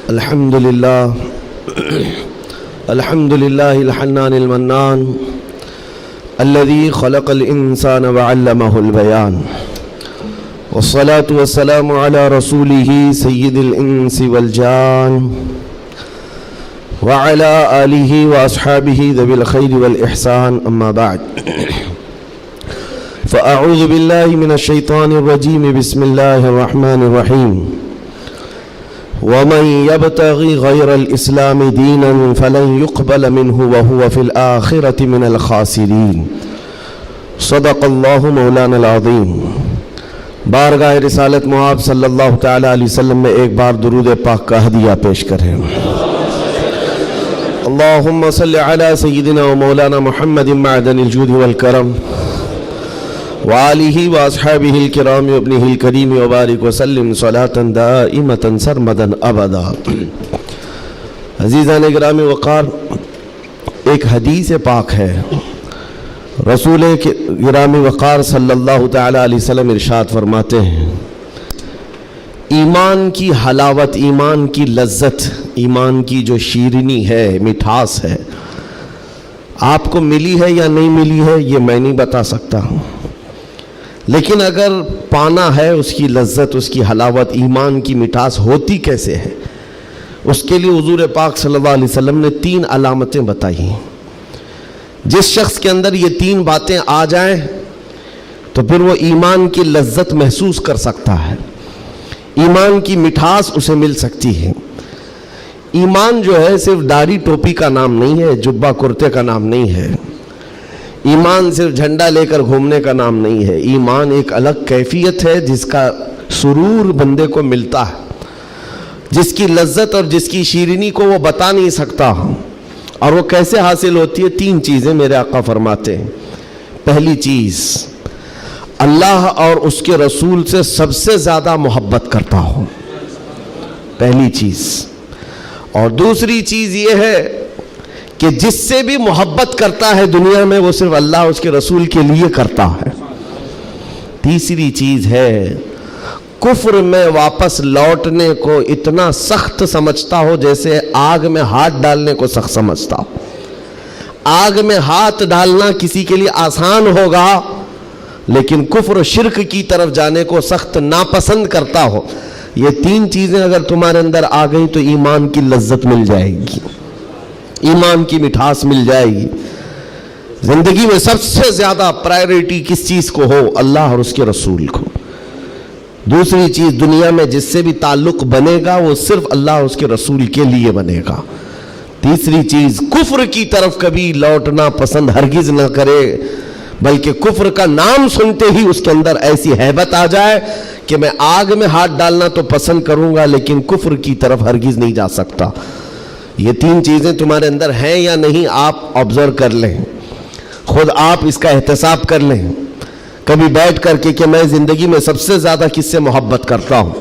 الحمد لله الحنان المنان الذي خلق الإنسان وعلمه البيان والصلاة والسلام على رسوله سيد الإنس والجان وعلى آله وأصحابه ذوي الخير والإحسان أما بعد فأعوذ بالله من الشيطان الرجيم بسم الله الرحمن الرحيم ومن يبتغي غير الإسلام دينا فلن يقبل منه وهو في الآخرة من الخاسرين صدق الله مولانا العظیم۔ بارگاہ رسالت مآب صلی اللہ تعالی علیہ وسلم میں ایک بار درود پاک کا ہدیہ پیش کریں۔ اللہم صلی علی سیدنا و مولانا محمد معدن الجود والکرم وآلہ واصحابہ الکرام وابنہ الکریم وبارک وسلم صلاة دائمة سرمدا ابدا۔ عزیزان گرامی وقار، ایک حدیث پاک ہے، رسول گرامی وقار صلی اللہ تعالی علیہ وسلم ارشاد فرماتے ہیں، ایمان کی حلاوت، ایمان کی لذت، ایمان کی جو شیرینی ہے، مٹھاس ہے، آپ کو ملی ہے یا نہیں ملی ہے یہ میں نہیں بتا سکتا ہوں، لیکن اگر پانا ہے اس کی لذت، اس کی حلاوت، ایمان کی مٹھاس ہوتی کیسے ہے، اس کے لیے حضور پاک صلی اللہ علیہ وسلم نے 3 علامتیں بتائی ہیں۔ جس شخص کے اندر یہ 3 باتیں آ جائیں تو پھر وہ ایمان کی لذت محسوس کر سکتا ہے، ایمان کی مٹھاس اسے مل سکتی ہے۔ ایمان جو ہے صرف داڑھی ٹوپی کا نام نہیں ہے، جبہ کرتے کا نام نہیں ہے، ایمان صرف جھنڈا لے کر گھومنے کا نام نہیں ہے، ایمان ایک الگ کیفیت ہے جس کا سرور بندے کو ملتا ہے، جس کی لذت اور جس کی شیرینی کو وہ بتا نہیں سکتا، اور وہ کیسے حاصل ہوتی ہے؟ 3 چیزیں میرے آقا فرماتے ہیں۔ پہلی چیز، اللہ اور اس کے رسول سے سب سے زیادہ محبت کرتا ہوں، پہلی چیز۔ اور دوسری چیز یہ ہے کہ جس سے بھی محبت کرتا ہے دنیا میں وہ صرف اللہ اور اس کے رسول کے لیے کرتا ہے۔ تیسری چیز ہے، کفر میں واپس لوٹنے کو اتنا سخت سمجھتا ہو جیسے آگ میں ہاتھ ڈالنے کو سخت سمجھتا ہو۔ آگ میں ہاتھ ڈالنا کسی کے لیے آسان ہوگا، لیکن کفر و شرک کی طرف جانے کو سخت ناپسند کرتا ہو۔ یہ 3 چیزیں اگر تمہارے اندر آ گئی تو ایمان کی لذت مل جائے گی، ایمان کی مٹھاس مل جائے گی۔ زندگی میں سب سے زیادہ پرائیورٹی کس چیز کو ہو؟ اللہ اور اس کے رسول کو۔ دوسری چیز، دنیا میں جس سے بھی تعلق بنے گا وہ صرف اللہ اور اس کے رسول کے لیے بنے گا۔ تیسری چیز، کفر کی طرف کبھی لوٹنا پسند ہرگز نہ کرے، بلکہ کفر کا نام سنتے ہی اس کے اندر ایسی ہیبت آ جائے کہ میں آگ میں ہاتھ ڈالنا تو پسند کروں گا لیکن کفر کی طرف ہرگز نہیں جا سکتا۔ یہ 3 چیزیں تمہارے اندر ہیں یا نہیں، آپ آبزرو کر لیں، خود آپ اس کا احتساب کر لیں کبھی بیٹھ کر کے کہ میں زندگی میں سب سے زیادہ کس سے محبت کرتا ہوں۔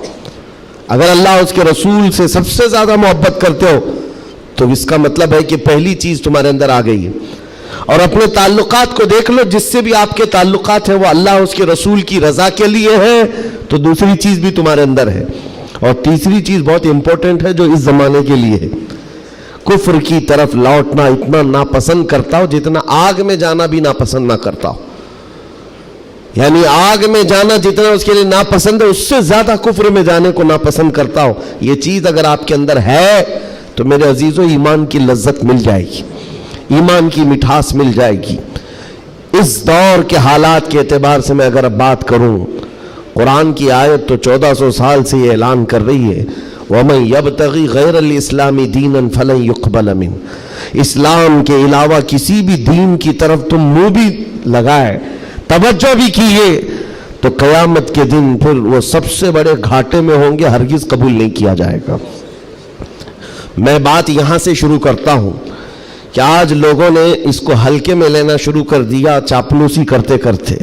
اگر اللہ اس کے رسول سے سب سے زیادہ محبت کرتے ہو تو اس کا مطلب ہے کہ پہلی چیز تمہارے اندر آ گئی ہے۔ اور اپنے تعلقات کو دیکھ لو، جس سے بھی آپ کے تعلقات ہیں وہ اللہ اس کے رسول کی رضا کے لیے ہے تو دوسری چیز بھی تمہارے اندر ہے۔ اور تیسری چیز بہت امپورٹنٹ ہے جو اس زمانے کے لیے ہے، کفر کی طرف لوٹنا اتنا ناپسند کرتا ہو جتنا آگ میں جانا بھی ناپسند نہ کرتا ہو۔ یعنی آگ میں جانا جتنا اس کے لیے ناپسند ہے، اس سے زیادہ کفر میں جانے کو ناپسند کرتا ہو۔ یہ چیز اگر آپ کے اندر ہے تو میرے عزیزو ایمان کی لذت مل جائے گی، ایمان کی مٹھاس مل جائے گی۔ اس دور کے حالات کے اعتبار سے میں اگر اب بات کروں، قرآن کی آیت تو 1400 سال سے یہ اعلان کر رہی ہے، وَمَنْ يَبْتَغِي غَيْرَ الْإِسْلَامِ دِينًا فَلَنْ يُقْبَلَ مِنْهُ۔ اسلام کے علاوہ کسی بھی دین کی طرف تم منہ بھی لگائے، توجہ بھی کیے تو قیامت کے دن پھر وہ سب سے بڑے گھاٹے میں ہوں گے، ہرگز قبول نہیں کیا جائے گا۔ میں بات یہاں سے شروع کرتا ہوں کہ آج لوگوں نے اس کو ہلکے میں لینا شروع کر دیا، چاپلوسی کرتے کرتے،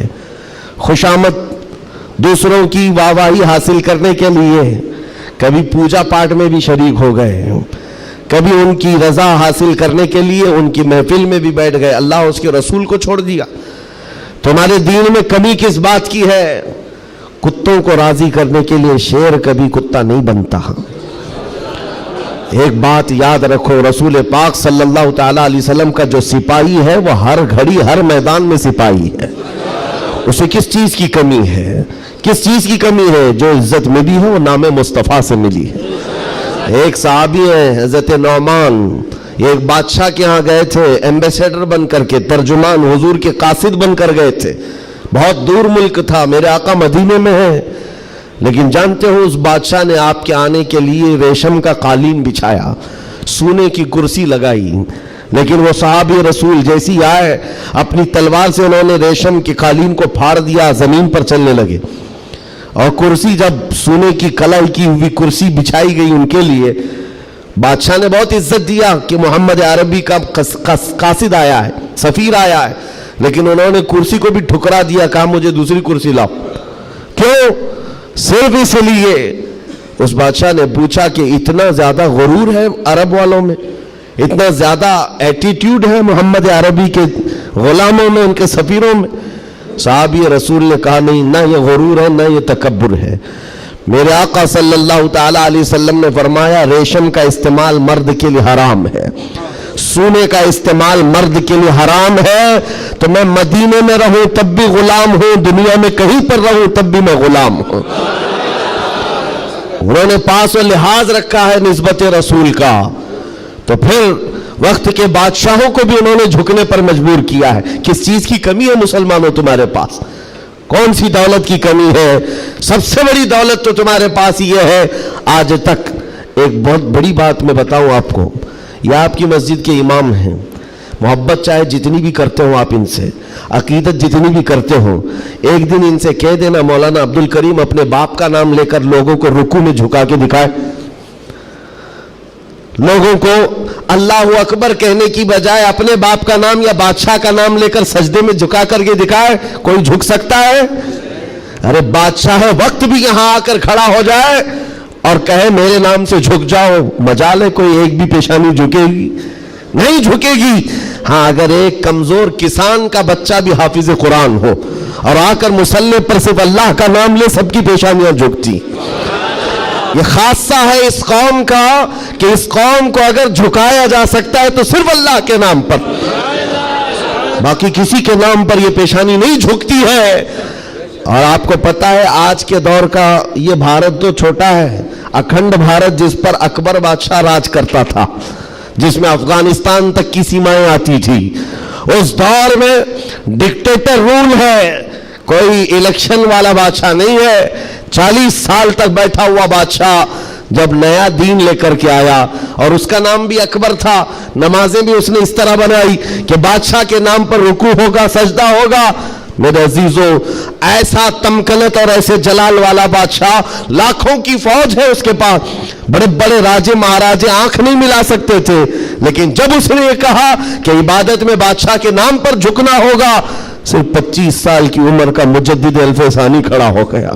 خوشامد دوسروں کی واہواہی حاصل کرنے کے لیے کبھی پوجا پاٹ میں بھی شریک ہو گئے، کبھی ان کی رضا حاصل کرنے کے لیے ان کی محفل میں بھی بیٹھ گئے، اللہ اور اس کے رسول کو چھوڑ دیا۔ تمہارے دین میں کمی کس بات کی ہے؟ کتوں کو راضی کرنے کے لیے شیر کبھی کتا نہیں بنتا، ایک بات یاد رکھو، رسول پاک صلی اللہ تعالیٰ علیہ وسلم کا جو سپاہی ہے وہ ہر گھڑی ہر میدان میں سپاہی ہے. اسے کس چیز کی کمی ہے؟ کس چیز کی کمی ہے؟ جو عزت ملی ہے وہ نام مصطفیٰ سے ملی ہے. ایک صحابی ہیں حضرت نعمان، ایک بادشاہ کے ہاں گئے تھے ایمبیسیڈر بن کر کے، ترجمان حضور کے قاصد بن کر گئے تھے. بہت دور ملک تھا، میرے آقا مدینے میں ہیں، لیکن جانتے ہو اس بادشاہ نے آپ کے آنے کے لیے ریشم کا قالین بچھایا، سونے کی کرسی لگائی. لیکن وہ صحابی رسول جیسی آئے، اپنی تلوار سے انہوں نے ریشم کے قالین کو پھاڑ دیا، زمین پر چلنے لگے. اور کرسی جب سونے کی کلائی کی ہوئی کرسی بچھائی گئی ان کے لیے، بادشاہ نے بہت عزت دیا کہ محمد عربی کا قاصد آیا ہے، سفیر آیا ہے، لیکن انہوں نے کرسی کو بھی ٹھکرا دیا، کہا مجھے دوسری کرسی لاؤ. کیوں؟ صرف اس لیے. اس بادشاہ نے پوچھا کہ اتنا زیادہ غرور ہے عرب والوں میں، اتنا زیادہ ایٹیٹیوڈ ہے محمد عربی کے غلاموں میں، ان کے سفیروں میں؟ صحابی رسول نے کہا نہیں، نہ یہ غرور ہے نہ یہ تکبر ہے. میرے آقا صلی اللہ تعالیٰ علیہ وسلم نے فرمایا ریشم کا استعمال مرد کے لیے حرام ہے، سونے کا استعمال مرد کے لیے حرام ہے. تو میں مدینے میں رہوں تب بھی غلام ہوں، دنیا میں کہیں پر رہوں تب بھی میں غلام ہوں. انہوں نے پاس و لحاظ رکھا ہے نسبت رسول کا. تو پھر وقت کے بادشاہوں کو بھی انہوں نے جھکنے پر مجبور کیا ہے. کس چیز کی کمی ہے مسلمانوں تمہارے پاس؟ کون سی دولت کی کمی ہے؟ سب سے بڑی دولت تو تمہارے پاس یہ ہے. آج تک ایک بہت بڑی بات میں بتاؤں آپ کو، یہ آپ کی مسجد کے امام ہیں، محبت چاہے جتنی بھی کرتے ہوں آپ ان سے، عقیدت جتنی بھی کرتے ہوں، ایک دن ان سے کہہ دینا مولانا عبد الکریم اپنے باپ کا نام لے کر لوگوں کو رکوع میں جھکا کے دکھائے. لوگوں کو اللہ اکبر کہنے کی بجائے اپنے باپ کا نام یا بادشاہ کا نام لے کر سجدے میں جھکا کر کے دکھائے. کوئی جھک سکتا ہے؟ ارے بادشاہ وقت بھی یہاں آ کر کھڑا ہو جائے اور کہے میرے نام سے جھک جاؤ، مجال ہے کوئی ایک بھی پیشانی جھکے گی؟ نہیں جھکے گی. ہاں اگر ایک کمزور کسان کا بچہ بھی حافظ قرآن ہو اور آ کر مصلی پر صرف اللہ کا نام لے، سب کی پیشانیاں جھکتی. یہ خاصہ ہے اس قوم کا کہ اس قوم کو اگر جھکایا جا سکتا ہے تو صرف اللہ کے نام پر، باقی کسی کے نام پر یہ پیشانی نہیں جھکتی ہے. اور آپ کو پتا ہے آج کے دور کا یہ بھارت تو چھوٹا ہے، اکھنڈ بھارت جس پر اکبر بادشاہ راج کرتا تھا، جس میں افغانستان تک کی سیمائیں آتی تھی، اس دور میں ڈکٹیٹر رول ہے، کوئی الیکشن والا بادشاہ نہیں ہے. 40 سال تک بیٹھا ہوا بادشاہ جب نیا دین لے کر کے آیا، اور اس کا نام بھی اکبر تھا، نمازیں بھی اس نے اس طرح بنائی کہ بادشاہ کے نام پر رکوع ہوگا، سجدہ ہوگا. میرے عزیزو، ایسا تمکنت اور ایسے جلال والا بادشاہ، لاکھوں کی فوج ہے اس کے پاس، بڑے بڑے راجے مہاراجے آنکھ نہیں ملا سکتے تھے. لیکن جب اس نے یہ کہا کہ عبادت میں بادشاہ کے نام پر جھکنا ہوگا، صرف 25 سال کی عمر کا مجدد الفسانی کھڑا ہو گیا،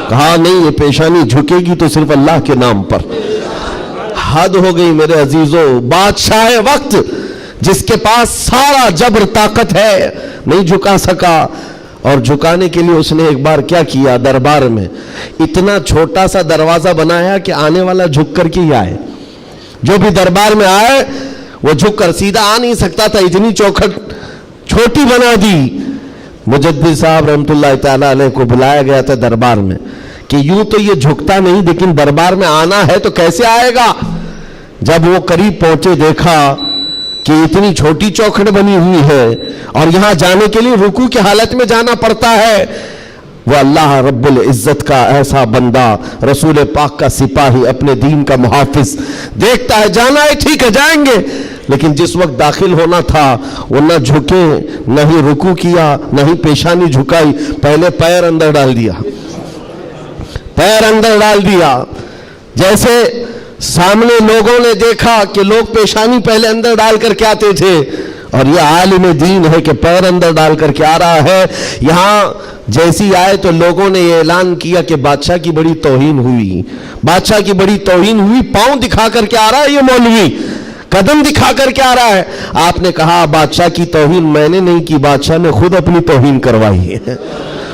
کہا نہیں یہ پیشانی جھکے گی تو صرف اللہ کے نام پر. حد ہو گئی میرے عزیزو. بادشاہ وقت جس کے پاس سارا جبر طاقت ہے نہیں جھکا سکا. اور جھکانے کے لیے اس نے ایک بار کیا کیا، دربار میں اتنا چھوٹا سا دروازہ بنایا کہ آنے والا جھک کر کے ہی آئے. جو بھی دربار میں آئے وہ جھک کر، سیدھا آ نہیں سکتا تھا، اتنی چوکھٹ چھوٹی بنا دی. مجدد صاحب رحمت اللہ تعالیٰ علیہ کو بلایا گیا تھا دربار میں کہ یوں تو یہ جھکتا نہیں، لیکن دربار میں آنا ہے تو کیسے آئے گا. جب وہ قریب پہنچے دیکھا کہ اتنی چھوٹی چوکھٹ بنی ہوئی ہے اور یہاں جانے کے لیے رکوع کی حالت میں جانا پڑتا ہے. وہ اللہ رب العزت کا ایسا بندہ، رسول پاک کا سپاہی، اپنے دین کا محافظ، دیکھتا ہے جانا ہے ٹھیک ہے جائیں گے، لیکن جس وقت داخل ہونا تھا وہ نہ جھکے، نہ ہی رکوع کیا، نہ ہی پیشانی جھکائی، پہلے پیر اندر ڈال دیا، پیر اندر ڈال دیا. جیسے سامنے لوگوں نے دیکھا کہ لوگ پیشانی پہلے اندر ڈال کر کے آتے تھے، اور یہ عالم دین ہے کہ پیر اندر ڈال کر کے آ رہا ہے. یہاں جیسی آئے تو لوگوں نے یہ اعلان کیا کہ بادشاہ کی بڑی توہین ہوئی، بادشاہ کی بڑی توہین ہوئی. پاؤں دکھا کر کے آ رہا ہے یہ مولوی، قدم دکھا کر کے آ رہا ہے. آپ نے کہا بادشاہ کی توہین میں نے نہیں کی، بادشاہ نے خود اپنی توہین کروائی ہے.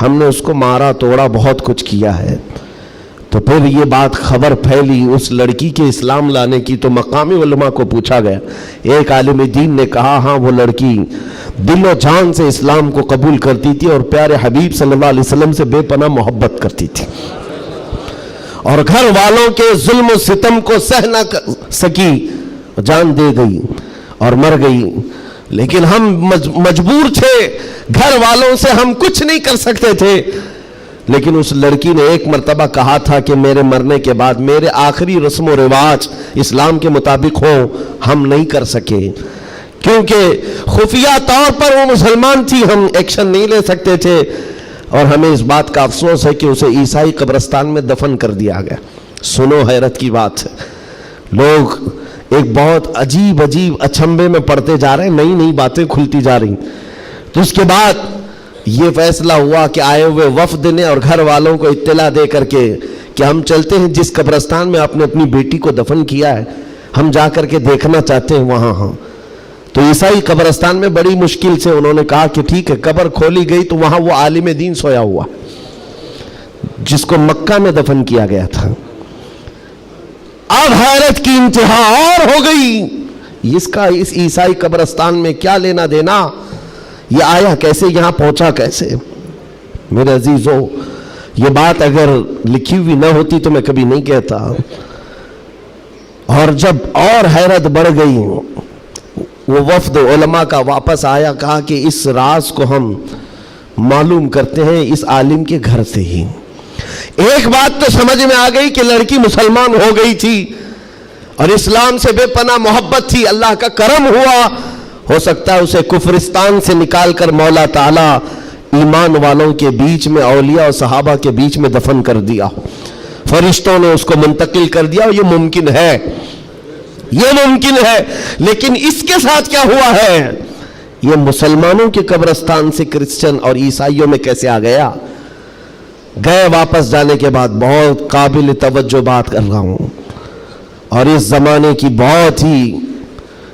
ہم نے اس کو مارا توڑا بہت کچھ کیا ہے. تو پھر یہ بات خبر پھیلی اس لڑکی کے اسلام لانے کی, تو مقامی علماء کو پوچھا گیا. ایک عالم دین نے کہا ہاں وہ لڑکی دل و جان سے اسلام کو قبول کرتی تھی اور پیارے حبیب صلی اللہ علیہ وسلم سے بے پناہ محبت کرتی تھی, اور گھر والوں کے ظلم و ستم کو سہ نہ سکی, جان دے گئی اور مر گئی. لیکن ہم مجبور تھے, گھر والوں سے ہم کچھ نہیں کر سکتے تھے. لیکن اس لڑکی نے ایک مرتبہ کہا تھا کہ میرے مرنے کے بعد میرے آخری رسم و رواج اسلام کے مطابق ہوں. ہم نہیں کر سکے کیونکہ خفیہ طور پر وہ مسلمان تھی, ہم ایکشن نہیں لے سکتے تھے. اور ہمیں اس بات کا افسوس ہے کہ اسے عیسائی قبرستان میں دفن کر دیا گیا. سنو حیرت کی بات ہے, لوگ ایک بہت عجیب اچنبے میں پڑتے جا رہے ہیں, نئی نئی باتیں کھلتی جا رہی. تو اس کے بعد یہ فیصلہ ہوا کہ آئے ہوئے وفد نے اور گھر والوں کو اطلاع دے کر کے کہ ہم چلتے ہیں جس قبرستان میں آپ نے اپنی بیٹی کو دفن کیا ہے, ہم جا کر کے دیکھنا چاہتے ہیں وہاں. ہاں, تو عیسائی قبرستان میں بڑی مشکل سے انہوں نے کہا کہ ٹھیک ہے. قبر کھولی گئی تو وہاں وہ عالم دین سویا ہوا جس کو مکہ میں دفن کیا گیا تھا. اب حیرت کی انتہا اور ہو گئی, اس کا اس عیسائی قبرستان میں کیا لینا دینا, یہ آیا کیسے, یہاں پہنچا کیسے. میرے عزیزو, یہ بات اگر لکھی ہوئی نہ ہوتی تو میں کبھی نہیں کہتا. اور جب اور حیرت بڑھ گئی, وہ وفد علماء کا واپس آیا, کہا کہ اس راز کو ہم معلوم کرتے ہیں اس عالم کے گھر سے ہی. ایک بات تو سمجھ میں آ گئی کہ لڑکی مسلمان ہو گئی تھی اور اسلام سے بے پناہ محبت تھی. اللہ کا کرم ہوا, ہو سکتا ہے اسے کفرستان سے نکال کر مولا تعالیٰ ایمان والوں کے بیچ میں, اولیاء اور صحابہ کے بیچ میں دفن کر دیا, فرشتوں نے اس کو منتقل کر دیا. اور یہ ممکن ہے, یہ ممکن ہے. لیکن اس کے ساتھ کیا ہوا ہے, یہ مسلمانوں کے قبرستان سے کرسچن اور عیسائیوں میں کیسے آ گیا. گئے واپس جانے کے بعد بہت قابل توجہ بات کر رہا ہوں, اور اس زمانے کی بہت ہی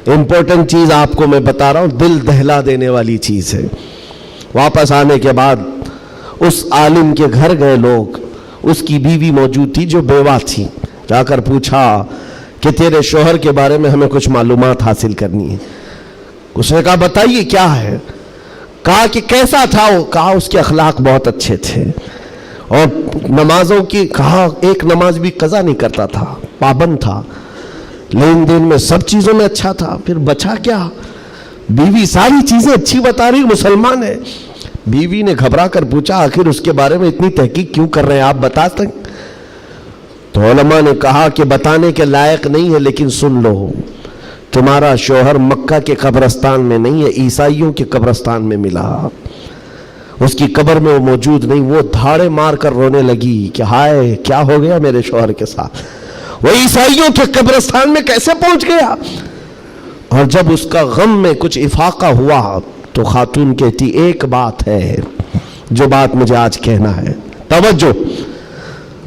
امپورٹنٹ چیز آپ کو میں بتا رہا ہوں, دل دہلا دینے والی چیز ہے. واپس آنے کے بعد اس عالم کے گھر گئے لوگ, اس کی بیوی موجود تھی جو بیوہ تھی. جا کر پوچھا کہ تیرے شوہر کے بارے میں ہمیں کچھ معلومات حاصل کرنی ہے. اس نے کہا بتائیے کیا ہے. کہا کہ کیسا تھا وہ. کہا اس کے اخلاق بہت اچھے تھے, اور نمازوں کی, کہا ایک نماز بھی قضا نہیں کرتا تھا, پابند تھا, لین دین میں سب چیزوں میں اچھا تھا. پھر بچا کیا, بیوی ساری چیزیں اچھی بتا رہی, مسلمان ہے. بیوی نے گھبرا کر پوچھا آخر اس کے بارے میں اتنی تحقیق کیوں کر رہے ہیں, آپ بتا سکیں. تو علماء نے کہا کہ بتانے کے لائق نہیں ہے, لیکن سن لو, تمہارا شوہر مکہ کے قبرستان میں نہیں ہے, عیسائیوں کے قبرستان میں ملا. اس کی قبر میں وہ موجود نہیں. وہ دھاڑے مار کر رونے لگی کہ ہائے کیا ہو گیا میرے شوہر کے ساتھ, وہ عیسائیوں کے قبرستان میں کیسے پہنچ گیا. اور جب اس کا غم میں کچھ افاقہ ہوا تو خاتون کہتی ایک بات ہے جو بات مجھے آج کہنا ہے, توجہ.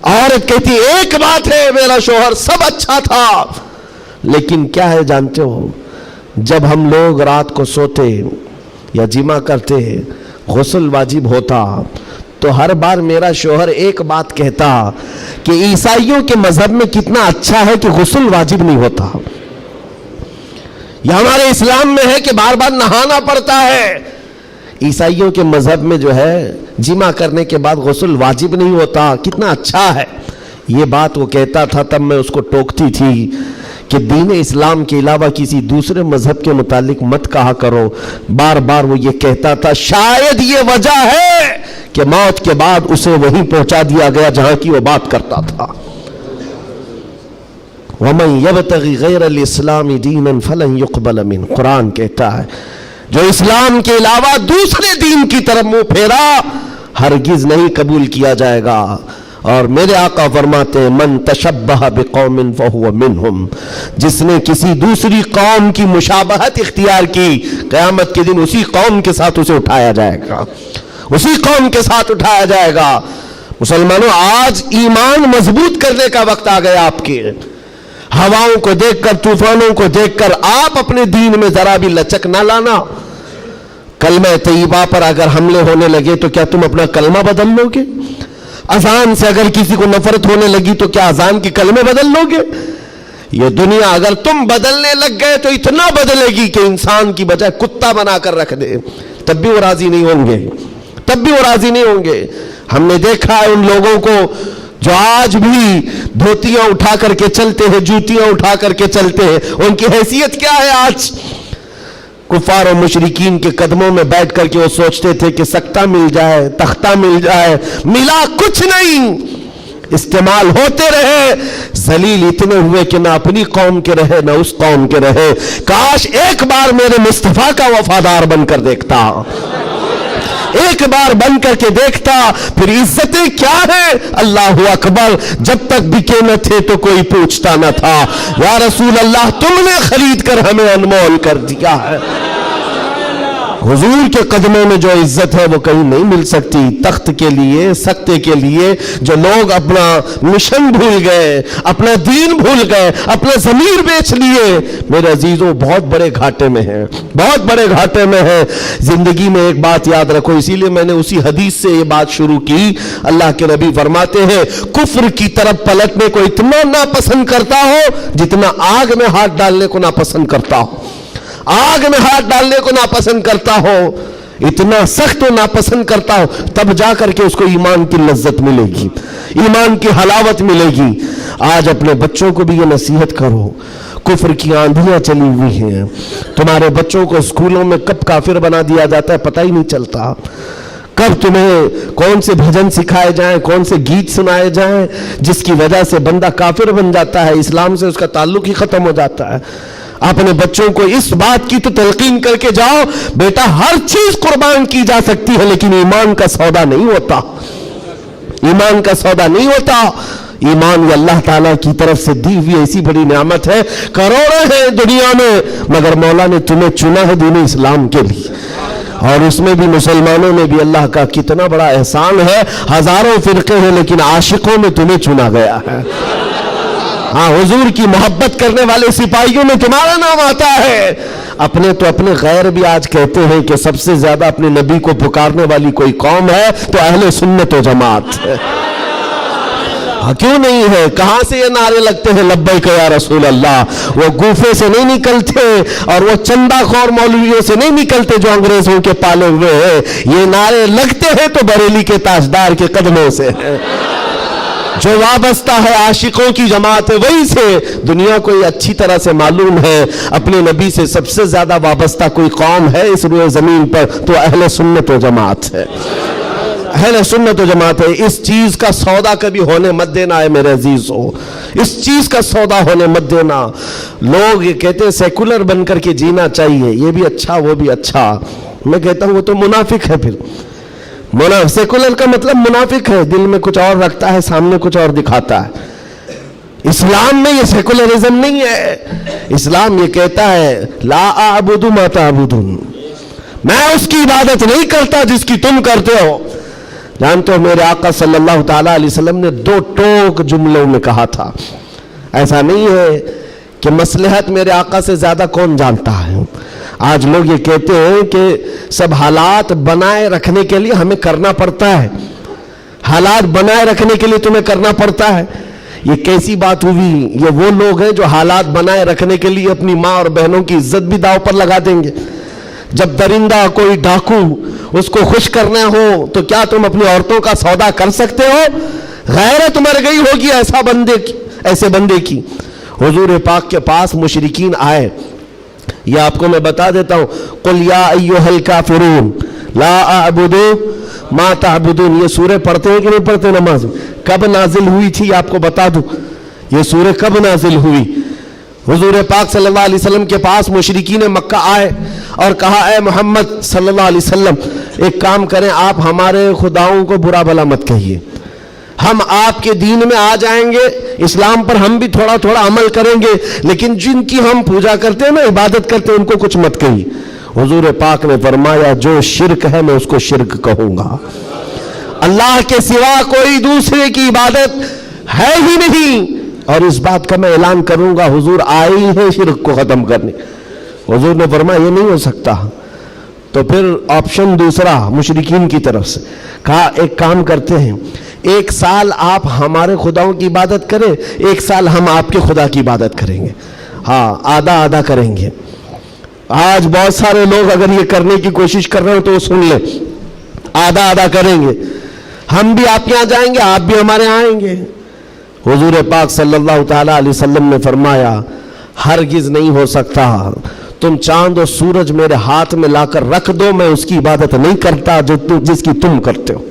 عورت کہتی ایک بات ہے, میرا شوہر سب اچھا تھا, لیکن کیا ہے جانتے ہو, جب ہم لوگ رات کو سوتے یا جمع کرتے, غسل واجب ہوتا, تو ہر بار میرا شوہر ایک بات کہتا کہ عیسائیوں کے مذہب میں کتنا اچھا ہے کہ غسل واجب نہیں ہوتا. یہ ہمارے اسلام میں ہے کہ بار بار نہانا پڑتا ہے, عیسائیوں کے مذہب میں جو ہے جمع کرنے کے بعد غسل واجب نہیں ہوتا, کتنا اچھا ہے. یہ بات وہ کہتا تھا, تب میں اس کو ٹوکتی تھی کہ دین اسلام کے علاوہ کسی دوسرے مذہب کے متعلق مت کہا کرو. بار بار وہ یہ کہتا تھا, شاید یہ وجہ ہے کہ موت کے بعد اسے وہیں پہنچا دیا گیا جہاں کی وہ بات کرتا تھا. وَمَن يَبْتَغِ غَيْرَ الْإِسْلَامِ دِينًا فَلَن يُقْبَلَ مِنْهُ, قرآن کہتا ہے جو اسلام کے علاوہ دوسرے دین کی طرف منہ پھیرا ہرگز نہیں قبول کیا جائے گا. اور میرے آقا فرماتے ہیں من تشبہ بقوم فہو منہم, جس نے کسی دوسری قوم کی مشابہت اختیار کی, قیامت کے دن اسی قوم کے ساتھ اسے اٹھایا جائے گا, اسی قوم کے ساتھ اٹھایا جائے گا. مسلمانوں, آج ایمان مضبوط کرنے کا وقت آ گیا آپ کے. ہواؤں کو دیکھ کر, طوفانوں کو دیکھ کر آپ اپنے دین میں ذرا بھی لچک نہ لانا. کلمہ طیبہ پر اگر حملے ہونے لگے تو کیا تم اپنا کلمہ بدل لو گے؟ اذان سے اگر کسی کو نفرت ہونے لگی تو کیا اذان کے کلمے بدل لو گے؟ یہ دنیا اگر تم بدلنے لگ گئے تو اتنا بدلے گی کہ انسان کی بجائے کتا بنا کر رکھ دے، تب بھی وہ راضی نہیں ہوں گے، تب بھی وہ راضی نہیں ہوں گے۔ ہم نے دیکھا ہے ان لوگوں کو جو آج بھی دھوتیاں اٹھا کر کے چلتے ہیں، جوتیاں اٹھا کر کے چلتے ہیں، ان کی حیثیت کیا ہے؟ آج کفار و مشرکین کے قدموں میں بیٹھ کر کے وہ سوچتے تھے کہ سکتہ مل جائے، تختہ مل جائے، ملا کچھ نہیں، استعمال ہوتے رہے، ذلیل اتنے ہوئے کہ نہ اپنی قوم کے رہے نہ اس قوم کے رہے۔ کاش ایک بار میرے مصطفیٰ کا وفادار بن کر دیکھتا، ایک بار بن کر کے دیکھتا، پھر عزتیں کیا ہیں؟ اللہ اکبر، جب تک بکے نہ تھے تو کوئی پوچھتا نہ تھا، یا رسول اللہ تم نے خرید کر ہمیں انمول کر دیا ہے۔ حضور کے قدموں میں جو عزت ہے وہ کہیں نہیں مل سکتی۔ تخت کے لیے، سکتے کے لیے جو لوگ اپنا مشن بھول گئے، اپنا دین بھول گئے، اپنا ضمیر بیچ لیے، میرے عزیزوں بہت بڑے گھاٹے میں ہیں، بہت بڑے گھاٹے میں ہیں۔ زندگی میں ایک بات یاد رکھو، اسی لیے میں نے اسی حدیث سے یہ بات شروع کی۔ اللہ کے نبی فرماتے ہیں کفر کی طرف پلٹنے کو اتنا ناپسند کرتا ہو جتنا آگ میں ہاتھ ڈالنے کو ناپسند کرتا ہو، آگ میں ہاتھ ڈالنے کو ناپسند کرتا ہو، اتنا سخت و ناپسند کرتا ہو، تب جا کر کے اس کو ایمان کی لذت ملے گی، ایمان کی حلاوت ملے گی۔ آج اپنے بچوں کو بھی یہ نصیحت کرو، کفر کی آندھیاں چلی ہوئی ہیں، تمہارے بچوں کو اسکولوں میں کب کافر بنا دیا جاتا ہے پتہ ہی نہیں چلتا، کب تمہیں کون سے بھجن سکھائے جائیں، کون سے گیت سنائے جائیں جس کی وجہ سے بندہ کافر بن جاتا ہے، اسلام سے اس کا تعلق ہی ختم ہو جاتا ہے۔ اپنے بچوں کو اس بات کی تو تلقین کر کے جاؤ، بیٹا ہر چیز قربان کی جا سکتی ہے لیکن ایمان کا سودا نہیں ہوتا، ایمان کا سودا نہیں ہوتا۔ ایمان یہ اللہ تعالیٰ کی طرف سے دی ہوئی ایسی بڑی نعمت ہے، کروڑوں ہیں دنیا میں مگر مولا نے تمہیں چنا ہے دین اسلام کے لیے، اور اس میں بھی مسلمانوں میں بھی اللہ کا کتنا بڑا احسان ہے، ہزاروں فرقے ہیں لیکن عاشقوں میں تمہیں چنا گیا ہے۔ ہاں، حضور کی محبت کرنے والے سپاہیوں میں تمہارا نام آتا ہے۔ اپنے تو اپنے غیر بھی آج کہتے ہیں کہ سب سے زیادہ اپنے نبی کو پکارنے والی کوئی قوم ہے تو اہل سنت و جماعت ہے۔ ہاں کیوں نہیں ہے؟ کہاں سے یہ نعرے لگتے ہیں لبیک یا رسول اللہ؟ وہ گوفے سے نہیں نکلتے اور وہ چندہ خور مولویوں سے نہیں نکلتے جو انگریزوں کے پالے ہوئے ہیں، یہ نعرے لگتے ہیں تو بریلی کے تاجدار کے قدموں سے ہیں۔ جو وابستہ ہے عاشقوں کی جماعت ہے وہی سے۔ دنیا کو یہ اچھی طرح سے معلوم ہے اپنے نبی سے سب سے زیادہ وابستہ کوئی قوم ہے اس روئے زمین پر تو اہل سنت و جماعت ہے، اہل سنت و جماعت ہے۔ اس چیز کا سودا کبھی ہونے مت دینا ہے میرے عزیزو، اس چیز کا سودا ہونے مت دینا۔ لوگ یہ کہتے ہیں سیکولر بن کر کے جینا چاہیے، یہ بھی اچھا وہ بھی اچھا، میں کہتا ہوں وہ تو منافق ہے۔ پھر سیکولر کا مطلب منافق ہے، دل میں کچھ اور رکھتا ہے سامنے کچھ اور دکھاتا ہے۔ اسلام میں یہ سیکولرزم نہیں ہے، اسلام یہ کہتا ہے لا اعبد ما تعبدون، میں اس کی عبادت نہیں کرتا جس کی تم کرتے ہو۔ جانتے ہو میرے آقا صلی اللہ تعالیٰ علیہ وسلم نے 2 ٹوک جملوں میں کہا تھا، ایسا نہیں ہے کہ مصلحت میرے آقا سے زیادہ کون جانتا ہے۔ آج لوگ یہ کہتے ہیں کہ سب حالات بنائے رکھنے کے لیے ہمیں کرنا پڑتا ہے، حالات بنائے رکھنے کے لیے تمہیں کرنا پڑتا ہے، یہ کیسی بات ہوئی؟ یہ وہ لوگ ہیں جو حالات بنائے رکھنے کے لیے اپنی ماں اور بہنوں کی عزت بھی داؤ پر لگا دیں گے۔ جب درندہ کوئی ڈاکو اس کو خوش کرنا ہو تو کیا تم اپنی عورتوں کا سودا کر سکتے ہو؟ غیرت مر گئی ہوگی ایسے بندے کی۔ حضور پاک کے پاس مشرکین آئے، یہ آپ کو میں بتا دیتا ہوں، قل یا ایھا الکافرون لا اعبد ما تعبدون، یہ سورہ پڑھتے ہیں کہ نہیں پڑھتے نماز؟ کب نازل ہوئی تھی آپ کو بتا دوں، یہ سورہ کب نازل ہوئی؟ حضور پاک صلی اللہ علیہ وسلم کے پاس مشرکین مکہ آئے اور کہا اے محمد صلی اللہ علیہ وسلم ایک کام کریں، آپ ہمارے خداؤں کو برا بھلا مت کہیے، ہم آپ کے دین میں آ جائیں گے، اسلام پر ہم بھی تھوڑا تھوڑا عمل کریں گے، لیکن جن کی ہم پوجا کرتے ہیں نا، عبادت کرتے ہیں، ان کو کچھ مت کہیے۔ حضور پاک نے فرمایا جو شرک ہے میں اس کو شرک کہوں گا، اللہ کے سوا کوئی دوسرے کی عبادت ہے ہی نہیں، اور اس بات کا میں اعلان کروں گا حضور آئے ہی ہیں شرک کو ختم کرنے۔ حضور نے فرمایا یہ نہیں ہو سکتا، تو پھر آپشن دوسرا مشرکین کی طرف سے کہا ایک کام کرتے ہیں، 1 سال آپ ہمارے خداؤں کی عبادت کریں، 1 سال ہم آپ کے خدا کی عبادت کریں گے، ہاں آدھا آدھا کریں گے۔ آج بہت سارے لوگ اگر یہ کرنے کی کوشش کر رہے ہو تو سن لیں، آدھا آدھا کریں گے، ہم بھی آپ کے یہاں جائیں گے، آپ بھی ہمارے یہاں آئیں گے۔ حضور پاک صلی اللہ تعالیٰ علیہ وسلم نے فرمایا ہرگز نہیں ہو سکتا، تم چاند اور سورج میرے ہاتھ میں لا کر رکھ دو، میں اس کی عبادت نہیں کرتا جس کی تم کرتے ہو،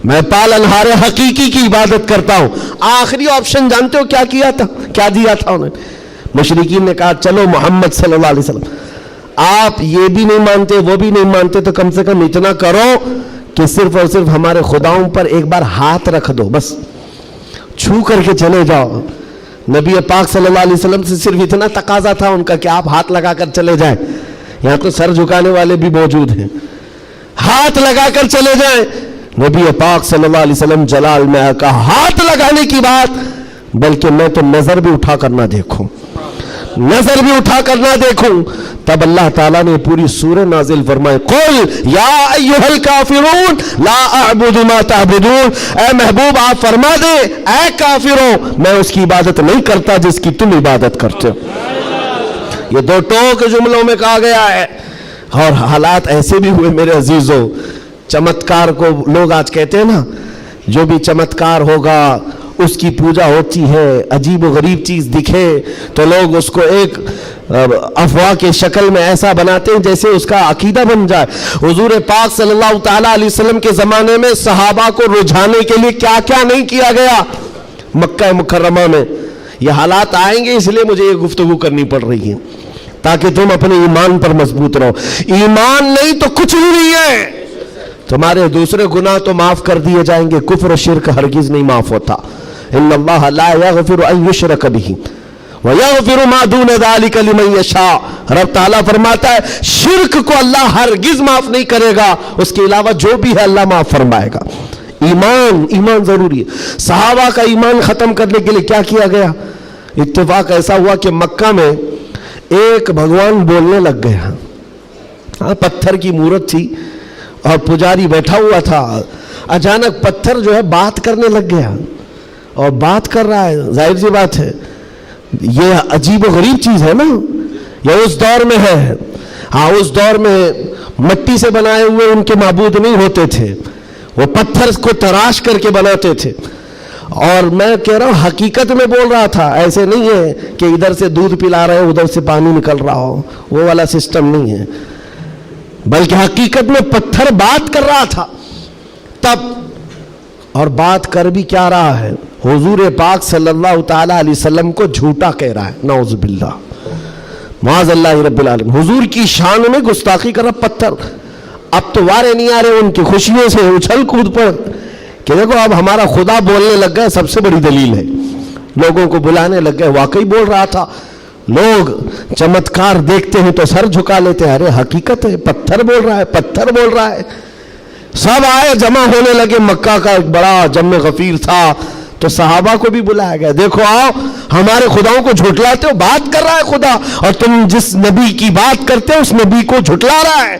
میں پالنہار حقیقی کی عبادت کرتا ہوں۔ آخری آپشن جانتے ہو کیا کیا تھا، کیا دیا تھا انہوں نے؟ مشرکین نے کہا چلو محمد صلی اللہ علیہ وسلم آپ یہ بھی نہیں مانتے وہ بھی نہیں مانتے تو کم سے کم اتنا کرو کہ صرف اور صرف ہمارے خداؤں پر ایک بار ہاتھ رکھ دو، بس چھو کر کے چلے جاؤ۔ نبی پاک صلی اللہ علیہ وسلم سے صرف اتنا تقاضا تھا ان کا کہ آپ ہاتھ لگا کر چلے جائیں، یہاں تو سر جھکانے والے بھی موجود ہیں، ہاتھ لگا کر چلے جائیں۔ نبی پاک صلی اللہ علیہ وسلم جلال میں کہا ہاتھ لگانے کی بات، بلکہ میں تو نظر بھی اٹھا کر نہ دیکھوں، نظر بھی اٹھا کر نہ دیکھوں۔ تب اللہ تعالیٰ نے پوری سورہ نازل فرمائے قل یا ایھا الکافرون لا اعبد ما تعبدون، اے محبوب آپ فرما دے اے کافروں میں اس کی عبادت نہیں کرتا جس کی تم عبادت کرتے ہو۔ یہ 2 ٹوک جملوں میں کہا گیا ہے، اور حالات ایسے بھی ہوئے میرے عزیزوں، چمتکار کو لوگ آج کہتے ہیں نا، جو بھی چمتکار ہوگا اس کی پوجا ہوتی ہے، عجیب و غریب چیز دکھے تو لوگ اس کو ایک افواہ کے شکل میں ایسا بناتے ہیں جیسے اس کا عقیدہ بن جائے۔ حضور پاک صلی اللہ تعالیٰ علیہ وسلم کے زمانے میں صحابہ کو رجھانے کے لیے کیا کیا نہیں کیا گیا مکہ مکرمہ میں۔ یہ حالات آئیں گے اس لیے مجھے یہ گفتگو کرنی پڑ رہی ہے تاکہ تم اپنے ایمان پر مضبوط رہو۔ ایمان نہیں تو کچھ بھی نہیں ہے، تمہارے دوسرے گناہ تو معاف کر دیے جائیں گے، کفر و شرک ہرگز نہیں معاف ہوتا۔ ان اللہ لا یغفر ان یشرک بہ ویغفر ما دون ذلک لمن یشاء، رب تعالیٰ فرماتا ہے شرک کو اللہ ہرگز معاف نہیں کرے گا، اس کے علاوہ جو بھی ہے اللہ معاف فرمائے گا۔ ایمان ضروری ہے۔ صحابہ کا ایمان ختم کرنے کے لیے کیا کیا گیا؟ اتفاق ایسا ہوا کہ مکہ میں ایک بھگوان بولنے لگ گیا، پتھر کی مورت تھی اور پجاری بیٹھا ہوا تھا، اچانک پتھر جو ہے بات کرنے لگ گیا اور بات کر رہا ہے، ظاہر سی بات ہے یہ عجیب و غریب چیز ہے نا، یہ اس دور میں ہے۔ ہاں اس دور میں مٹی سے بنائے ہوئے ان کے معبود نہیں ہوتے تھے، وہ پتھر کو تراش کر کے بناتے تھے، اور میں کہہ رہا ہوں حقیقت میں بول رہا تھا، ایسے نہیں ہے کہ ادھر سے دودھ پلا رہے ہو ادھر سے پانی نکل رہا ہو، وہ والا سسٹم نہیں ہے، بلکہ حقیقت میں پتھر بات کر رہا تھا۔ تب اور بات کر بھی کیا رہا ہے، حضور پاک صلی اللہ تعالیٰ علیہ وسلم کو جھوٹا کہہ رہا ہے، نعوذ باللہ معاذ اللہ رب العالمین، حضور کی شان میں گستاخی کر رہا پتھر۔ اب تو وارے نہیں آ رہے ان کی خوشیوں سے اچھل کود پر کہ دیکھو اب ہمارا خدا بولنے لگ گیا، سب سے بڑی دلیل ہے، لوگوں کو بلانے لگ گئے، واقعی بول رہا تھا۔ لوگ چمتکار دیکھتے ہیں تو سر جھکا لیتے ہیں، ارے حقیقت ہے پتھر بول رہا ہے، پتھر بول رہا ہے۔ سب آئے جمع ہونے لگے، مکہ کا ایک بڑا جمع غفیر تھا، تو صحابہ کو بھی بلایا گیا، دیکھو آؤ ہمارے خداؤں کو جھٹلاتے ہو، بات کر رہا ہے خدا، اور تم جس نبی کی بات کرتے ہو اس نبی کو جھٹلا رہا ہے،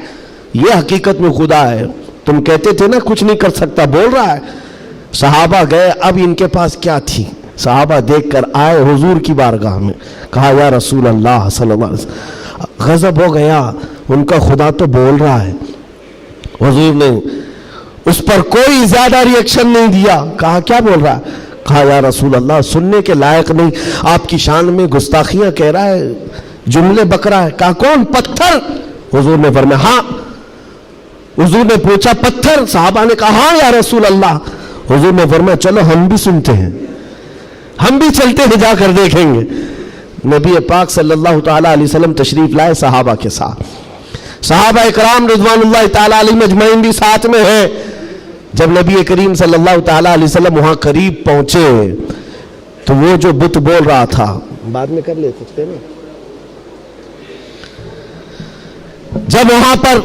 یہ حقیقت میں خدا ہے، تم کہتے تھے نا کچھ نہیں کر سکتا، بول رہا ہے۔ صحابہ گئے، اب ان کے پاس کیا تھی، صحابہ دیکھ کر آئے حضور کی بارگاہ میں، کہا یا رسول اللہ صلی اللہ علیہ وسلم، غضب ہو گیا، ان کا خدا تو بول رہا ہے۔ حضور نے اس پر کوئی زیادہ ری ایکشن نہیں دیا، کہا کیا بول رہا ہے؟ کہا یا رسول اللہ سننے کے لائق نہیں، آپ کی شان میں گستاخیاں کہہ رہا ہے، جملے بک رہا ہے۔ کہا کون؟ پتھر۔ حضور نے فرمایا ہاں۔ حضور نے پوچھا پتھر؟ صحابہ نے کہا ہاں یا رسول اللہ۔ حضور نے فرمایا چلو ہم بھی سنتے ہیں، ہم بھی چلتے ہیں، جا کر دیکھیں گے۔ نبی پاک صلی اللہ تعالیٰ علیہ وسلم تشریف لائے صحابہ کے ساتھ، صحابہ اکرام رضوان اللہ تعالیٰ علیہ مجمعین بھی ساتھ میں ہیں۔ جب نبی کریم صلی اللہ تعالیٰ علیہ وسلم وہاں قریب پہنچے تو وہ جو بت بول رہا تھا، بعد میں کر لے سکتے نا، جب وہاں پر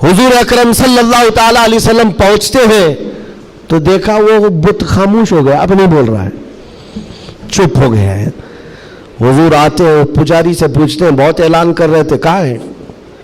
حضور اکرم صلی اللہ تعالیٰ علیہ وسلم پہنچتے ہیں تو دیکھا وہ بت خاموش ہو گیا، اب نہیں بول رہا ہے، چپ ہو گیا ہے۔ حضور آتے ہیں، پجاری سے پوچھتے ہیں، بہت اعلان کر رہے تھے، کہاں ہے؟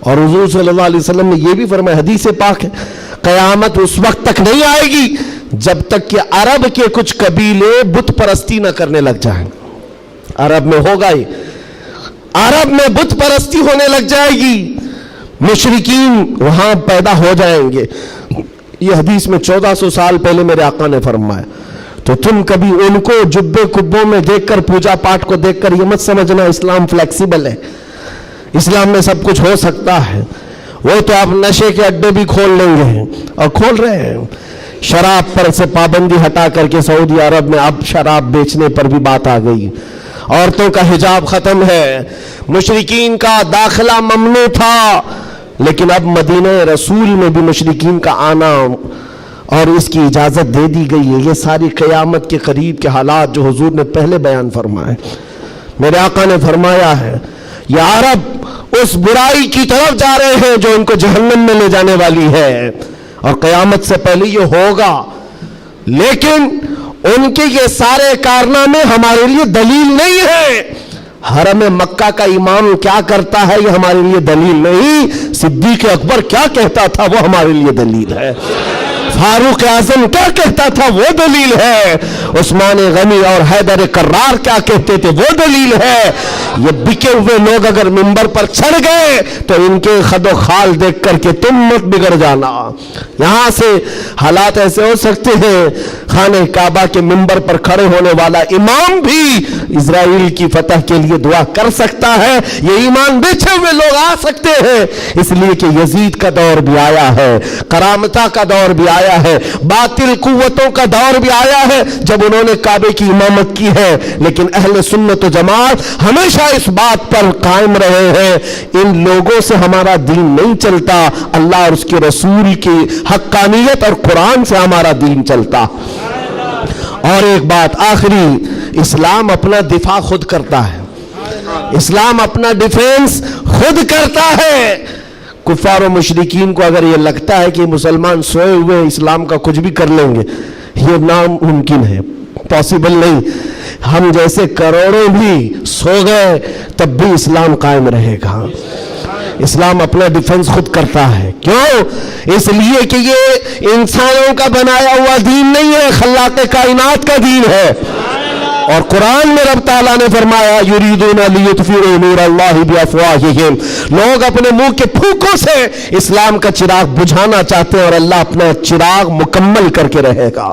اور حضور صلی اللہ علیہ وسلم نے یہ بھی فرمایا، حدیث پاک ہے، قیامت اس وقت تک نہیں آئے گی جب تک کہ عرب کے کچھ قبیلے بت پرستی نہ کرنے لگ جائیں۔ عرب میں ہوگا ہی، عرب میں بت پرستی ہونے لگ جائے گی، مشرکین وہاں پیدا ہو جائیں گے۔ یہ حدیث میں 1400 سال پہلے میرے آقا نے فرمایا۔ تو تم کبھی ان کو جبے کبوں میں دیکھ کر، پوجا پاٹ کو دیکھ کر یہ مت سمجھنا اسلام فلیکسیبل ہے، اسلام میں سب کچھ ہو سکتا ہے۔ وہ تو آپ نشے کے اڈے بھی کھول لیں گے اور کھول رہے ہیں۔ شراب پر سے پابندی ہٹا کر کے سعودی عرب میں اب شراب بیچنے پر بھی بات آ گئی، عورتوں کا حجاب ختم ہے، مشرکین کا داخلہ ممنوع تھا، لیکن اب مدینہ رسول میں بھی مشرکین کا آنا اور اس کی اجازت دے دی گئی ہے۔ یہ ساری قیامت کے قریب کے حالات جو حضور نے پہلے بیان فرمائے۔ میرے آقا نے فرمایا ہے یہ عرب اس برائی کی طرف جا رہے ہیں جو ان کو جہنم میں لے جانے والی ہے، اور قیامت سے پہلے یہ ہوگا، لیکن ان کے یہ سارے کارنامے ہمارے لیے دلیل نہیں ہے۔ حرم مکہ کا امام کیا کرتا ہے یہ ہمارے لیے دلیل نہیں، صدیق اکبر کیا کہتا تھا وہ ہمارے لیے دلیل ہے، فاروق اعظم کیا کہتا تھا وہ دلیل ہے، عثمان غنی اور حیدر کرار کیا کہتے تھے وہ دلیل ہے۔ یہ بکے ہوئے لوگ اگر منبر پر چڑھ گئے تو ان کے خد و خال دیکھ کر کے تم مت بگڑ جانا۔ یہاں سے حالات ایسے ہو سکتے ہیں خانہ کعبہ کے منبر پر کھڑے ہونے والا امام بھی اسرائیل کی فتح کے لیے دعا کر سکتا ہے، یہ ایمان بیچے ہوئے لوگ آ سکتے ہیں، اس لیے کہ یزید کا دور بھی آیا ہے، کرامتہ کا دور بھی آیا ہے، باطل قوتوں کا دور بھی آیا ہے جب انہوں نے کعبے کی امامت کی ہے، لیکن اہل سنت و جماعت ہمیشہ اس بات پر قائم رہے ہیں ان لوگوں سے ہمارا دین نہیں چلتا، اللہ اور اس کے رسول کی حقانیت اور قرآن سے ہمارا دین چلتا۔ اور ایک بات آخری، اسلام اپنا دفاع خود کرتا ہے، اسلام اپنا ڈیفینس خود کرتا ہے۔ کفار و مشرکین کو اگر یہ لگتا ہے کہ مسلمان سوئے ہوئے اسلام کا کچھ بھی کر لیں گے، یہ ناممکن ہے، پاسبل نہیں۔ ہم جیسے کروڑوں بھی سو گئے تب بھی اسلام قائم رہے گا۔ اسلام اپنا ڈیفنس خود کرتا ہے، کیوں؟ اس لیے کہ یہ انسانوں کا بنایا ہوا دین نہیں ہے، خلاق کائنات کا دین ہے۔ اور قرآن میں رب تعالیٰ نے فرمایا یریدون لیطفئوا نور اللہ بافواہہم، لوگ اپنے منہ کے پھونکوں سے اسلام کا چراغ بجھانا چاہتے ہیں اور اللہ اپنا چراغ مکمل کر کے رہے گا۔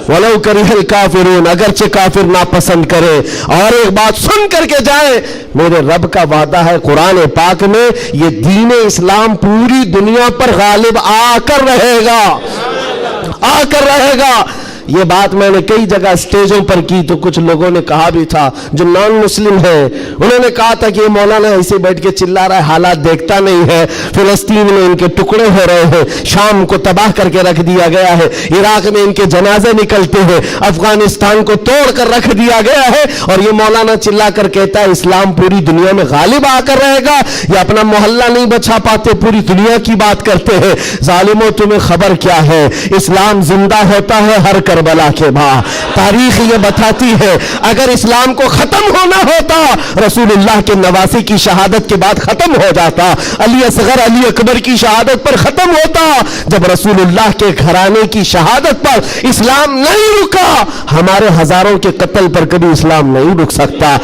وَلَوْ كَرِهَ الْكَافِرُونَ، اگرچہ کافر ناپسند کرے۔ اور ایک بات سن کر کے جائے، میرے رب کا وعدہ ہے قرآن پاک میں، یہ دین اسلام پوری دنیا پر غالب آ کر رہے گا، آ کر رہے گا۔ یہ بات میں نے کئی جگہ اسٹیجوں پر کی تو کچھ لوگوں نے کہا بھی تھا جو نان مسلم ہیں، انہوں نے کہا تھا کہ یہ مولانا ایسے بیٹھ کے چلا رہا ہے، حالات دیکھتا نہیں ہے، فلسطین میں ان کے ٹکڑے ہو رہے ہیں، شام کو تباہ کر کے رکھ دیا گیا ہے، عراق میں ان کے جنازے نکلتے ہیں، افغانستان کو توڑ کر رکھ دیا گیا ہے، اور یہ مولانا چلا کر کہتا ہے اسلام پوری دنیا میں غالب آ کر رہے گا۔ یہ اپنا محلہ نہیں بچا پاتے، پوری دنیا کی بات کرتے ہیں۔ ظالموں تمہیں خبر کیا ہے، اسلام زندہ ہوتا ہے ہر کربلا کے بعد۔ تاریخ یہ بتاتی ہے اگر اسلام کو ختم ہونا ہوتا رسول اللہ کے نواسی کی شہادت کے بعد ختم ہو جاتا، علی اصغر علی اکبر کی شہادت پر ختم ہوتا۔ جب رسول اللہ کے گھرانے کی شہادت پر اسلام نہیں رکا، ہمارے ہزاروں کے قتل پر کبھی اسلام نہیں رک سکتا۔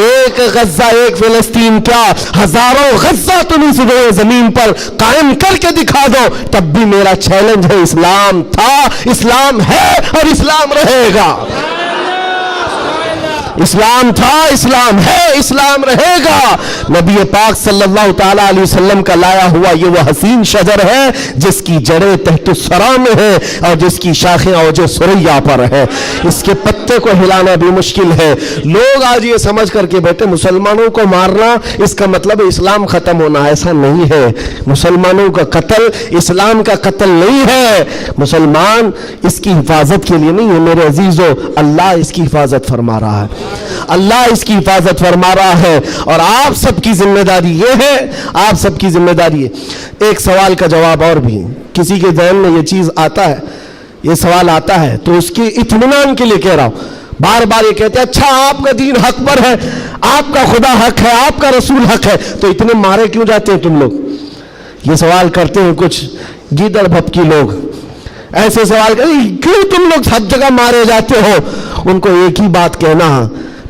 ایک غزہ، ایک فلسطین کیا، ہزاروں غزہ تم اس زمین پر قائم کر کے دکھا دو، تب بھی میرا چیلنج ہے، اسلام تھا، اسلام ہے اور اسلام رہے گا۔ اسلام تھا، اسلام ہے، اسلام رہے گا۔ نبی پاک صلی اللہ تعالیٰ علیہ وسلم کا لایا ہوا یہ وہ حسین شجر ہے جس کی جڑیں تحت الثری میں ہے اور جس کی شاخیں اوج ثریا پر ہے، اس کے پتے کو ہلانا بھی مشکل ہے۔ لوگ آج یہ سمجھ کر کے بیٹھے مسلمانوں کو مارنا اس کا مطلب اسلام ختم ہونا، ایسا نہیں ہے۔ مسلمانوں کا قتل اسلام کا قتل نہیں ہے، مسلمان اس کی حفاظت کے لیے نہیں ہے میرے عزیزو، اللہ اس کی حفاظت فرما رہا ہے، اللہ اس کی حفاظت فرما رہا ہے، اور آپ سب کی ذمہ داری یہ ہے، آپ سب کی ذمہ داری ہے۔ ایک سوال کا جواب اور بھی، کسی کے ذہن میں یہ چیز آتا ہے، یہ سوال آتا ہے تو اس کے اطمینان کے لیے کہہ رہا ہوں، بار بار یہ کہتے ہیں اچھا آپ کا دین حق پر ہے، آپ کا خدا حق ہے، آپ کا رسول حق ہے، تو اتنے مارے کیوں جاتے ہیں تم لوگ؟ یہ سوال کرتے ہیں کچھ گیدڑ بھپکی لوگ، ایسے سوال کرتے کیوں تم لوگ ہر جگہ مارے جاتے ہو؟ ان کو ایک ہی بات کہنا،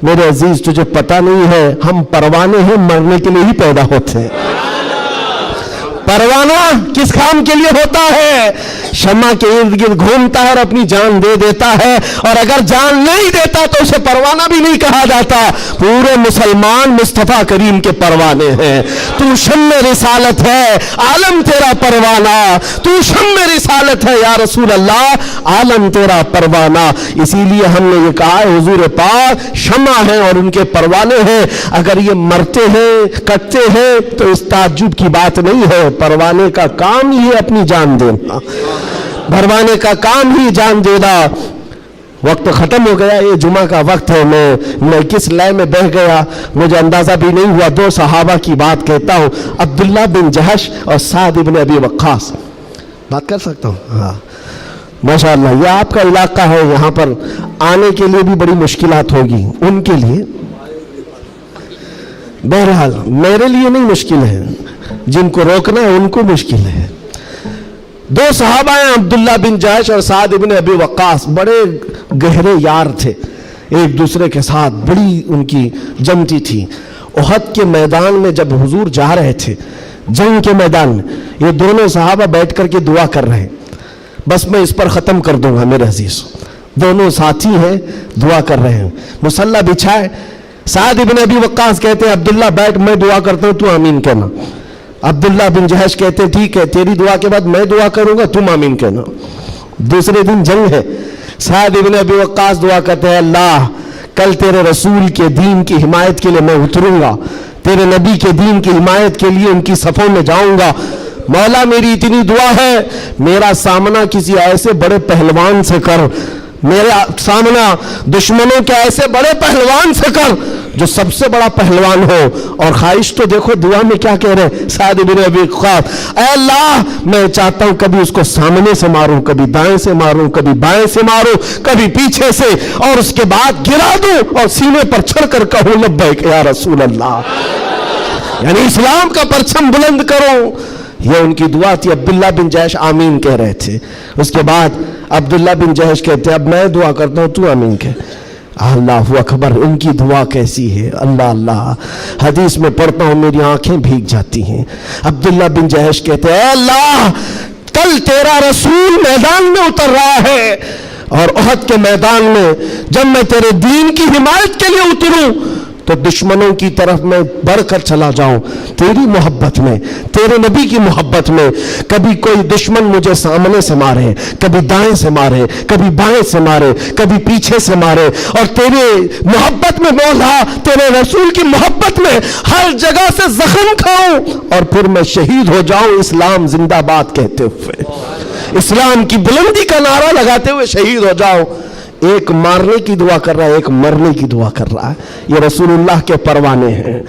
میرے عزیز تجھے پتہ نہیں ہے ہم پروانے ہیں، مرنے کے لیے ہی پیدا ہوتے ہیں۔ پروانہ کس کام کے لیے ہوتا ہے؟ شمع کے ارد گرد گھومتا ہے اور اپنی جان دے دیتا ہے، اور اگر جان نہیں دیتا تو اسے پروانہ بھی نہیں کہا جاتا۔ پورے مسلمان مصطفیٰ کریم کے پروانے ہیں۔ تو شمع رسالت ہے، عالم تیرا پروانہ، تو شمع رسالت ہے یا رسول اللہ، عالم تیرا پروانہ۔ اسی لیے ہم نے یہ کہا ہے حضور پاک شمع ہیں اور ان کے پروانے ہیں، اگر یہ مرتے ہیں کٹتے ہیں تو اس تعجب کی بات نہیں ہے۔ پروانے کا کام ہی اپنی جان دینا، پروانے کا کام ہی جان دینا۔ وقت ختم ہو گیا، یہ جمعہ کا وقت ہے، میں کس لے میں بہ گیا مجھے اندازہ بھی نہیں ہوا۔ دو صحابہ کی بات کہتا ہوں، عبداللہ بن جہش اور سعد بن ابی وقاص۔ بات کر سکتا ہوں؟ ہاں ماشاءاللہ، یہ آپ کا علاقہ ہے، یہاں پر آنے کے لیے بھی بڑی مشکلات ہوگی ان کے لیے، بہرحال میرے لیے نہیں مشکل ہے، جن کو روکنا ہے ان کو مشکل ہے۔ دو صحابہ ہیں، عبداللہ بن جہش اور سعد بن ابی وقاص، بڑے گہرے یار تھے، ایک دوسرے کے ساتھ بڑی ان کی جمتی تھی۔ احد کے میدان میں جب حضور جا رہے تھے، جنگ کے میدان میں، یہ دونوں صحابہ بیٹھ کر کے دعا کر رہے ہیں۔ بس میں اس پر ختم کر دوں گا میرے عزیز، دونوں ساتھی ہیں، دعا کر رہے ہیں، مصلی بچھائے۔ سعد بن ابی وقاص کہتے ہیں عبداللہ بیٹھ، میں دعا کرتا ہوں تو آمین کہنا۔ عبداللہ بن جہش کہتے ٹھیک ہے، تیری دعا کے بعد میں دعا کروں گا، تم آمین کہنا۔ دوسرے دن جنگ ہے، سعد بن ابی وقاص دعا کرتے ہیں اللہ کل تیرے رسول کے دین کی حمایت کے لیے میں اتروں گا، تیرے نبی کے دین کی حمایت کے لیے ان کی صفوں میں جاؤں گا، مولا میری اتنی دعا ہے میرا سامنا کسی ایسے بڑے پہلوان سے کر، میرا سامنا دشمنوں کے ایسے بڑے پہلوان سے کر جو سب سے بڑا پہلوان ہو۔ اور خواہش تو دیکھو دعا میں کیا کہہ رہے سعد بن ابی وقاص، اے اللہ میں چاہتا ہوں کبھی اس کو سامنے سے ماروں، کبھی دائیں سے ماروں، کبھی بائیں سے ماروں، کبھی پیچھے سے، اور اس کے بعد گرا دوں اور سینے پر چڑھ کر کہوں لبیک یا رسول اللہ، یعنی اسلام کا پرچم بلند کرو۔ یہ ان کی دعا تھی۔ عبداللہ بن جہش آمین کہہ رہے تھے، اس کے بعد عبداللہ بن جہش کہتے اب میں دعا کرتا ہوں تو آمین کہہ۔ اللہ اکبر، ان کی دعا کیسی ہے، اللہ اللہ، حدیث میں پڑھتا ہوں میری آنکھیں بھیگ جاتی ہیں۔ عبداللہ بن جہش کہتے ہیں اے اللہ کل تیرا رسول میدان میں اتر رہا ہے، اور احد کے میدان میں جب میں تیرے دین کی حمایت کے لیے اتروں تو دشمنوں کی طرف میں بڑھ کر چلا جاؤں، تیری محبت میں، تیرے نبی کی محبت میں۔ کبھی کوئی دشمن مجھے سامنے سے مارے، کبھی دائیں سے مارے، کبھی بائیں سے مارے، کبھی پیچھے سے مارے، اور تیرے محبت میں مولا، تیرے رسول کی محبت میں ہر جگہ سے زخم کھاؤں اور پھر میں شہید ہو جاؤں اسلام زندہ باد کہتے ہوئے، اسلام کی بلندی کا نعرہ لگاتے ہوئے شہید ہو جاؤں۔ ایک مارنے کی دعا کر رہا ہے، ایک مرنے کی دعا کر رہا ہے۔ یہ رسول اللہ کے پروانے ہیں۔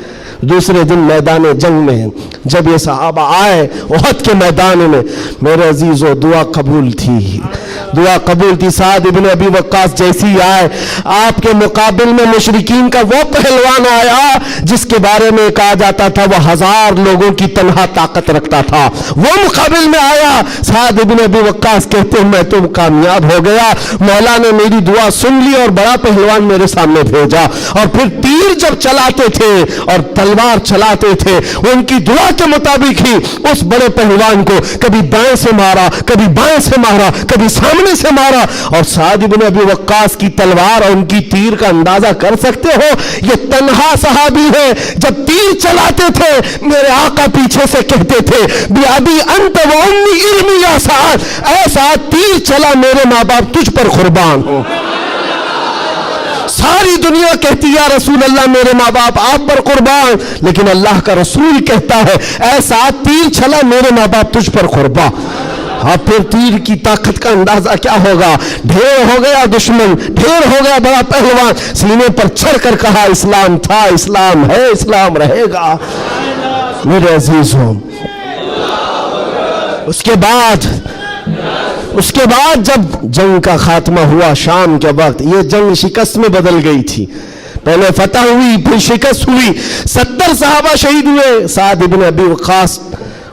دوسرے دن میدان جنگ میں جب یہ صحابہ آئے احد کے میدان میں، میرے عزیزو دعا قبول تھی، دعا قبول تھی۔ سعد بن ابی وقاص جیسی آئے، آپ کے مقابل میں مشرکین کا وہ پہلوان آیا جس کے بارے میں کہا جاتا تھا وہ 1000 لوگوں کی تنہا طاقت رکھتا تھا، وہ مقابل میں آیا۔ سعد بن ابی وقاص کہتے ہیں میں تو کامیاب ہو گیا، مولا نے میری دعا سن لی اور بڑا پہلوان میرے سامنے بھیجا۔ اور پھر تیر جب چلاتے تھے اور تلوار چلاتے تھے، ان کی دعا کے مطابق ہی اس بڑے پہلوان کو کبھی دائیں سے مارا، کبھی بائیں سے مارا، کبھی سامنے سے مارا۔ اور سعد بن ابی وقاص کی تلوار اور ان کی تیر کا اندازہ کر سکتے ہو، یہ تنہا صحابی ہے، جب تیر چلاتے تھے میرے آقا پیچھے سے کہتے تھے بیابی انت و امی علمی یا سعد، اے سعد تیر چلا میرے ماں باپ تجھ پر قربان ہو۔ ساری دنیا کہتی یا رسول اللہ میرے ماں باپ آپ پر قربان، لیکن اللہ کا رسول کہتا ہے اے سعد تیر چلا میرے ماں باپ تجھ پر قربان۔ اب پھر تیر کی طاقت کا اندازہ کیا ہوگا، ڈھیر ہو گیا دشمن، ڈھیر ہو گیا بڑا پہلوان، سینے پر چڑھ کر کہا اسلام تھا، اسلام ہے، اسلام رہے گا۔ میرے عزیزوں اس کے بعد جب جنگ کا خاتمہ ہوا شام کے وقت، یہ جنگ شکست میں بدل گئی تھی، پہلے فتح ہوئی پھر شکست ہوئی، 70 صحابہ شہید ہوئے۔ سعد بن ابی وقاص